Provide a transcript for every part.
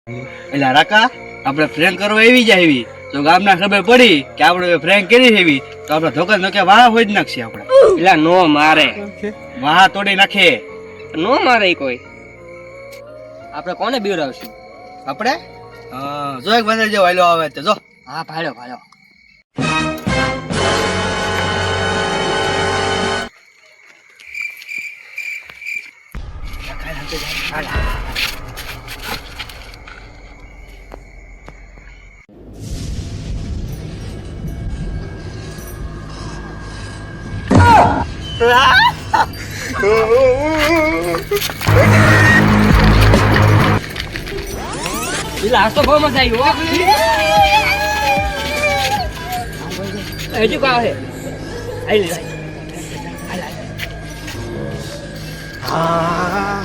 એટલે રાકા આપણે ફ્રેન્ક કરવા એવી જાય એવી તો ગામના ખબર પડી કે આપણે ફ્રેન્ક કરી એવી તો આપણે ધોકા ધોકે વાહ હોય જ નાખશે આપણે. એટલે નો મારે વાહ તોડી નાખે. નો મારે કોઈ. આપણે કોને બીવરાવશું? આપણે જો એક બંદર જે વાયલો આવે તે જો. હા ભાડો ભાડો. Bila તો બહુ મજા આવી હો. હજુ કાવ હે. આઈ લે. આ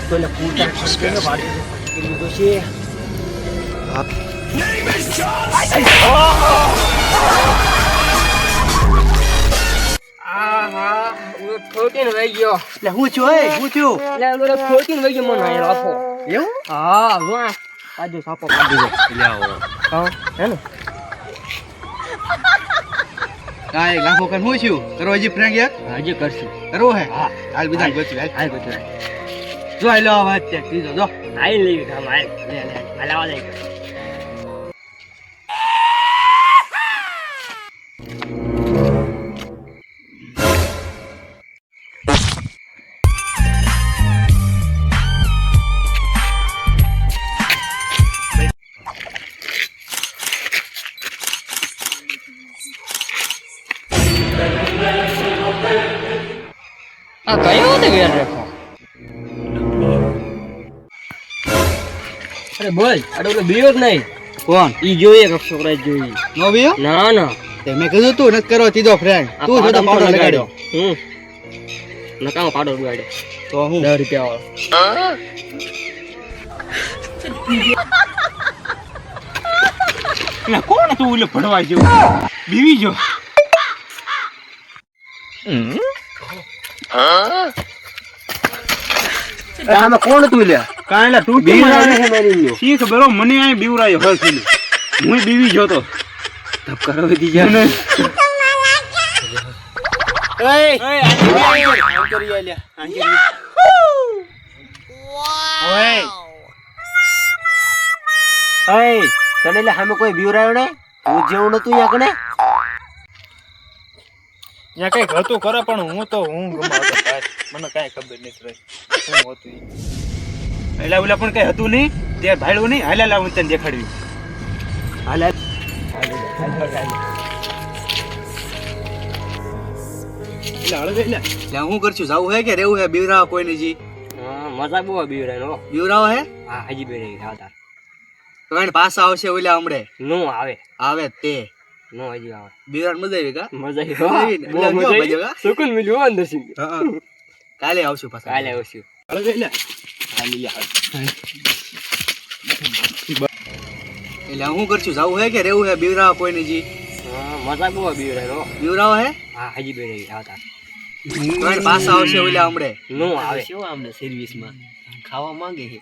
તો લે પૂટા છસકે વાડી લીધો છે. આહા ઓ પ્રોટીન વઈ ગયો. એટલે હું છું હું છું. એટલે ઓલો પ્રોટીન વઈ ગયો મને આ રાખો. એવું? હા જો આજુ સાપો કાઢી દે. એટલે આવો. હા હે ને. કાઈ લાખો કન હું છું. કરો હજી ફ્રેન્ક યાર. હજી કરશું. કરવો હે? હા હાલ બીજા ગોતું હાલ. હાલ ગોતું. જો આલો આવે તે કીધો જો. આઈ લેવી કામ આઈ. લે લે હલાવા દે. આ કયો તે વેર રાખો. અરે બોલ આડો ઓલો બીયો જ નહીં. કોણ? ઈ જોઈએ કે છોકરા જોઈએ. નો બીયો? ના ના તે મેં કીધું તું નત કરો તીધો ફ્રેન્ક. તું જો તો પાવડર લગાડ્યો. નકામો પાડો લગાડ્યો. તો હું 10 રૂપિયા વાળો. એટલે કોણ તું ઓલે ભણવા જેવું બીવી જો. આમાં કોણ તું લે? કાંઈલા તું બીવરાને છે મારી ગયો. શી ખબર હો, મને આ બીવરાયો હરખી. હું બીવી જોતો. તબ કરો દીજા ને. તને લે સામે કોઈ બીવરાયો ને? હું જેવું નતું યા કણે. ત્યાં કઈક હતું કરે પણ હું ગમાતો ભાઈ. મને કાંઈ ખબર નથી રહી શું હતું ઈ. એટલે ઓલા પણ કઈ હતું નહીં તે ભાડું નહીં. હાલ હું તને દેખાડ્યું. હાલ એટલે હું કરશું જાવું હે કે રેવું હે બીવરાવા કોઈ નહીં જી? મજા બહુ બીવરાયો. બીવરાવો હે? હા હજી બેરે ખાતા. તો એને પાછા આવશે ઓલા હમણે નો આવે. આવે તે નો હજી આવે. બીવરાન મજા આવી કા? મજા મજા આવી ને? આવી. એટલે કેવો મજા કા? સુકૂન મળ્યું અંદર થી. હા કાલે આવશું પાછા. કાલે આવશું. એટલે હું કરશું જાવું હે કે રેવું હે બીવરાવા કોઈ નહીં જી? મજા બહુ બીવરાયો. બીવરાવો હે? હા હજી બેરે ખાતા. તો એને પાછા આવશે ઓલા હમણે. નો આવે. શું આમને સર્વિસ માં ખાવા માંગે છે.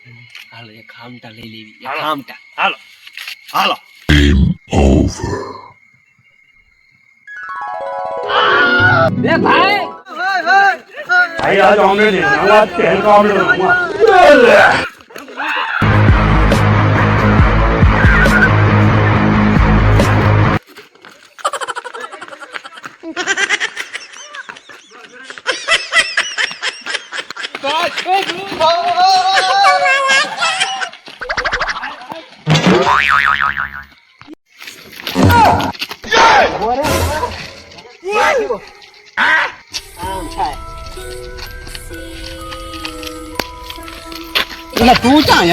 હાલો એક ખામટા લઈ લેવી. એક ખામટા. હાલો હાલો. લે ભાઈ Ahí ya lo hombre, no va a tener hombre. તું ક્યાં